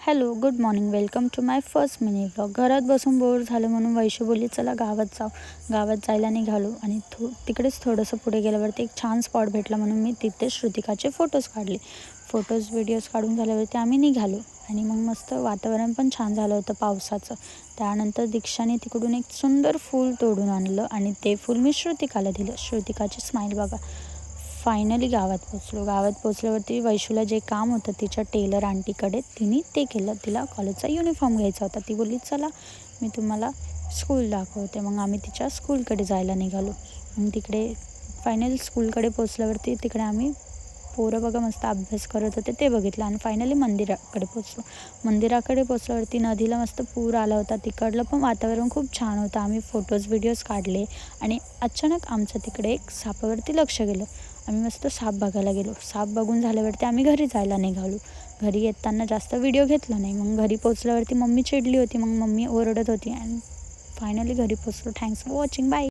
Hello, good morning. Welcome to my first mini blog. घरात बसून bore झालं म्हणून वैशू बोलली चला गावात जाऊ. गावात जायला निघालो आणि तिकडेच थोडंसं पुढे गेल्यावरती एक छान स्पॉट भेटला म्हणून मी तिथे श्रुतिकाचे फोटोज काढले. व्हिडिओज काढून झाल्यावरती आम्ही निघालो आणि मग मस्त वातावरण पण छान झालं होतं पावसाचं. त्यानंतर दीक्षाने तिकडून एक सुंदर फूल तोडून आणलं आणि ते फूल मी श्रुतिकाला दिलं. श्रुतिकाची स्माईल बघा. फायनली गावात पोचल्यावरती वैशूला जे काम होतं तिच्या टेलर आंटीकडे तिने ते केलं. तिला कॉलेजचा युनिफॉर्म घ्यायचा होता. ती बोलली चला मी तुम्हाला स्कूल दाखवते. मग आम्ही तिच्या स्कूलकडे जायला निघालो. मग तिकडे फायनली स्कूलकडे पोचल्यावरती तिकडे आम्ही पोरं बघा मस्त अभ्यास करत होते ते बघितलं आणि फायनली मंदिराकडे पोचल्यावरती नदीला मस्त पूर आला होता. तिकडलं पण वातावरण खूप छान होतं. आम्ही व्हिडिओज काढले आणि अचानक आमचं तिकडे एक सापावरती लक्ष गेलं. आम्ही मस्त साप बघायला गेलो. साप बघून झाल्यावरती आम्ही घरी जायला निघालो. घरी येताना जास्त व्हिडिओ घेतला नाही. मग घरी पोचल्यावरती मम्मी चिडली होती. मग मम्मी ओरडत होती आणि फायनली घरी पोचलो. Thanks for watching. बाय.